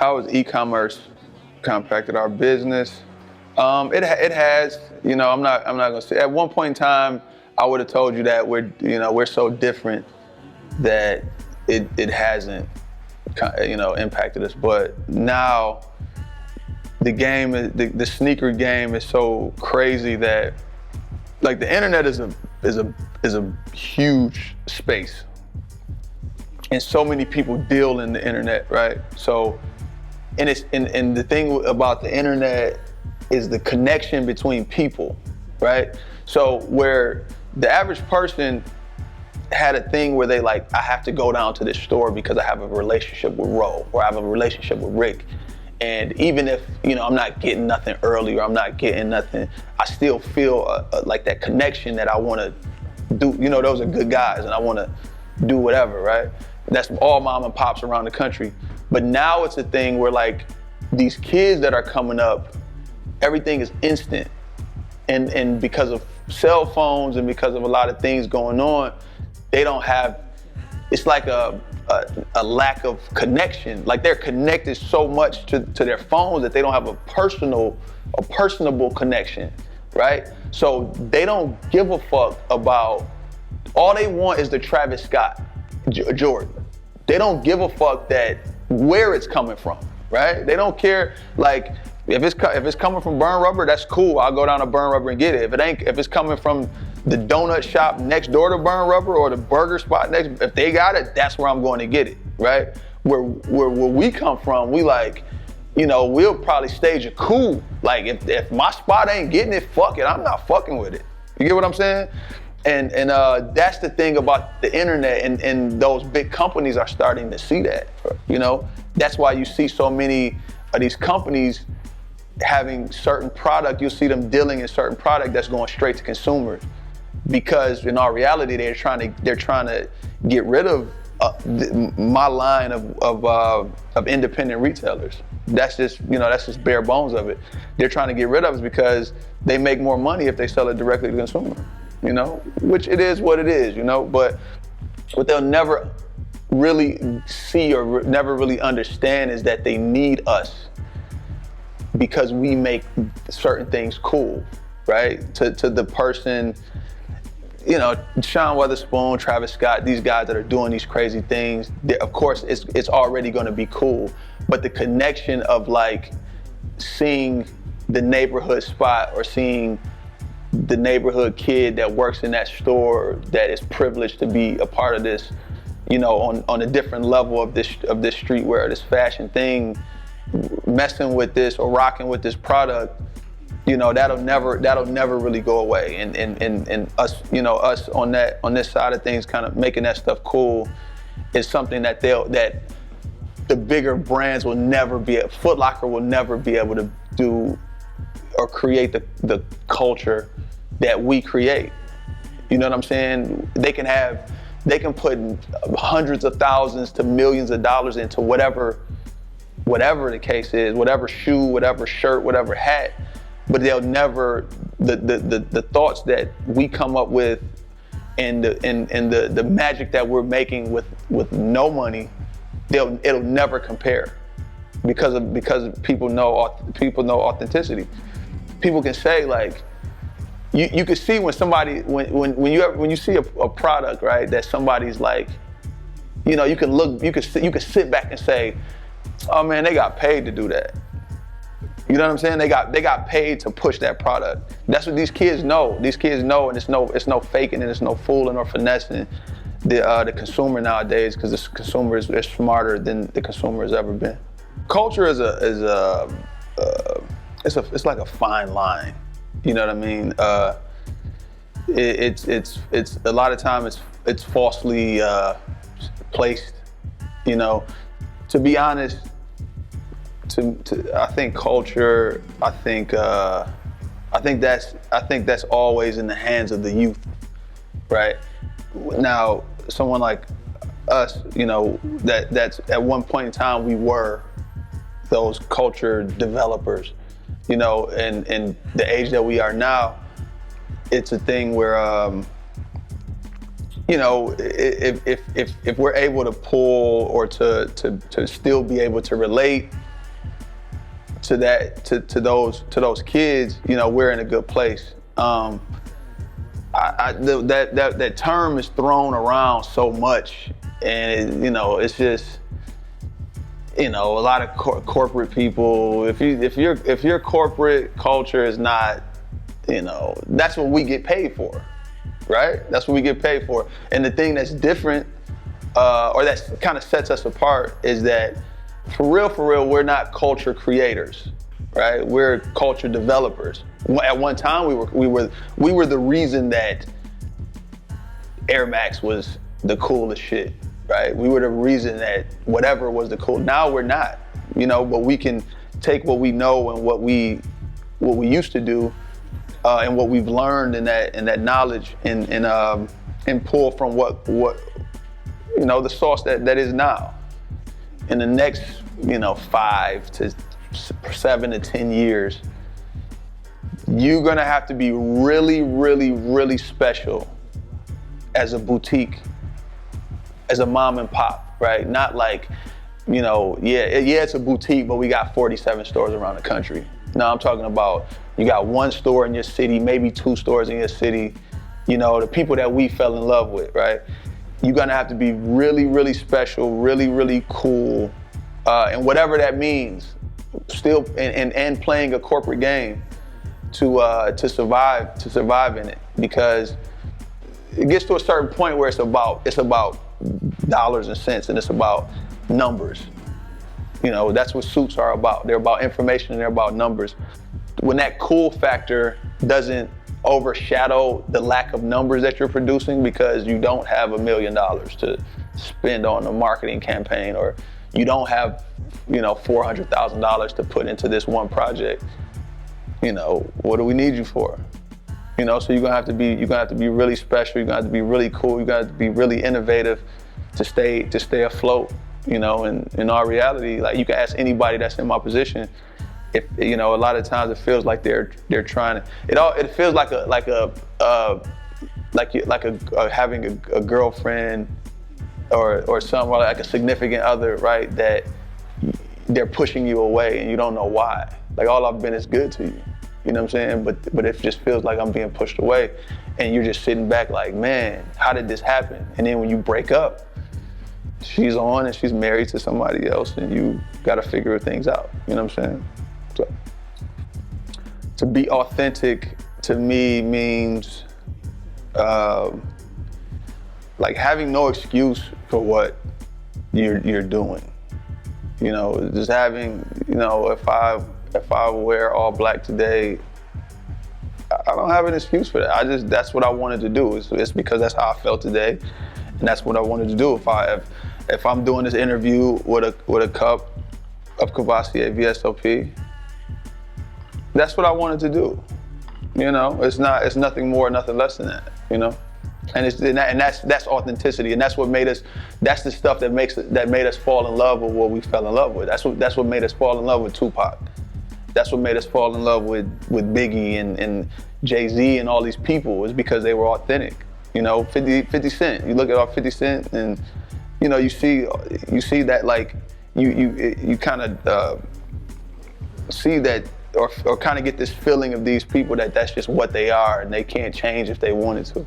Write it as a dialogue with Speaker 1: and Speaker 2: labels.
Speaker 1: How has e-commerce impacted our business? It has. You know, I'm not gonna say. At one point in time, I would have told you that we're so different that it hasn't impacted us. But now the game, the sneaker game is so crazy that like the internet is a huge space, and so many people deal in the internet, right? So, and the thing about the internet is the connection between people, right? So where the average person had a thing where they like, I have to go down to this store because I have a relationship with Ro, or I have a relationship with Rick. And even if, I'm not getting nothing early or I'm not getting nothing, I still feel like that connection that I want to do. Those are good guys and I want to do whatever, right? That's all mom and pops around the country. But now it's a thing where like these kids that are coming up, everything is instant. And because of cell phones and because of a lot of things going on, they don't have, it's like a lack of connection. Like they're connected so much to their phones that they don't have a personable connection, right? So they don't give a fuck about, all they want is the Travis Scott Jordan. They don't give a fuck that where it's coming from, right? They don't care, like, if it's coming from Burn Rubber, that's cool. I'll go down to Burn Rubber and get it. If it's coming from the donut shop next door to Burn Rubber or the burger spot next, if they got it, that's where I'm going to get it, right? Where we come from, we like, we'll probably stage a coup. Like if my spot ain't getting it, fuck it, I'm not fucking with it. You get what I'm saying? And that's the thing about the internet, and those big companies are starting to see that. That's why you see so many of these companies having certain product. You'll see them dealing in certain product that's going straight to consumers, because in all reality they're trying to get rid of my line of independent retailers. That's just bare bones of it. They're trying to get rid of it because they make more money if they sell it directly to the consumer. Which it is what it is, but what they'll never really see or never really understand is that they need us because we make certain things cool, right? To the person, Sean Weatherspoon, Travis Scott, these guys that are doing these crazy things, of course it's already gonna be cool, but the connection of like seeing the neighborhood spot or seeing the neighborhood kid that works in that store that is privileged to be a part of this, on a different level of this streetwear, this fashion thing, messing with this or rocking with this product, that'll never really go away. And us, us on this side of things, kind of making that stuff cool, is something that the bigger brands will never be. Foot Locker will never be able to do or create the culture that we create. You know what I'm saying? They can put hundreds of thousands to millions of dollars into whatever the case is, whatever shoe, whatever shirt, whatever hat, but they'll never, the thoughts that we come up with and the magic that we're making with no money, it'll never compare because people know authenticity. People can say like, you can see when somebody, when you see a product, right, that somebody's like, you can sit back and say, oh man, they got paid to do that. You know what I'm saying? They got paid to push that product. That's what these kids know. These kids know, and it's no faking and it's no fooling or finessing the consumer nowadays, because the consumer is smarter than the consumer has ever been. Culture is it's like a fine line. You know what I mean? It's a lot of time it's falsely placed. To be honest, I think culture. I think that's always in the hands of the youth, right? Now, someone like us, that's at one point in time we were those culture developers. And the age that we are now, it's a thing where, if we're able to pull or to still be able to relate those kids, you know, we're in a good place. That term is thrown around so much, and you know, it's just, you know, a lot of corporate people. If your corporate culture is not, you know, that's what we get paid for, right? That's what we get paid for. And the thing that's different, or that kind of sets us apart, is that for real, we're not culture creators, right? We're culture developers. At one time, we were the reason that Air Max was the coolest shit, right? We were the reason that whatever was the cool. Now we're not, you know, but we can take what we know and what we used to do, and what we've learned in that knowledge, and pull from what you know, the source that is now. In the next, you know, 5 to 7 to 10 years, you're gonna have to be really special as a boutique, as a mom and pop, right? Not like, you know, yeah, it's a boutique, but we got 47 stores around the country. No, I'm talking about you got 1 store in your city, maybe 2 stores in your city. You know, the people that we fell in love with, right? You're gonna have to be really special, really cool, and whatever that means. Still, and playing a corporate game to survive in it, because it gets to a certain point where it's about dollars and cents, and it's about numbers. You know, that's what suits are about. They're about information and they're about numbers. When that cool factor doesn't overshadow the lack of numbers that you're producing, because you don't have $1 million to spend on a marketing campaign, or you don't have, you know, $400,000 to put into this one project. You know, what do we need you for? You know, so you're gonna have to be really special. You're gonna have to be really cool. You're gonna have to be really innovative to stay afloat. You know, and in our reality, like, you can ask anybody that's in my position. If, you know, a lot of times it feels like they're trying to. It feels like having a girlfriend or someone, like a significant other, right? That they're pushing you away and you don't know why. Like, all I've been is good to you. You know what I'm saying? But it just feels like I'm being pushed away, and you're just sitting back like, man, how did this happen? And then when you break up, she's on and she's married to somebody else, and you got to figure things out. You know what I'm saying? So, to be authentic to me means like having no excuse for what you're doing. You know, just having, you know, if I wear all black today, I don't have an excuse for that. That's what I wanted to do. It's because that's how I felt today, and that's what I wanted to do. If I'm doing this interview with a cup of Cavassier VSOP, that's what I wanted to do. You know, it's nothing more, nothing less than that. You know, and that's authenticity, and that's what made us. That's the stuff that made us fall in love with what we fell in love with. That's what made us fall in love with Tupac. That's what made us fall in love with Biggie and Jay-Z and all these people, is because they were authentic. You know, 50 Cent. You look at our 50 Cent, and you know, you see that, like, you kind of see that, or kind of get this feeling of these people that's just what they are, and they can't change if they wanted to.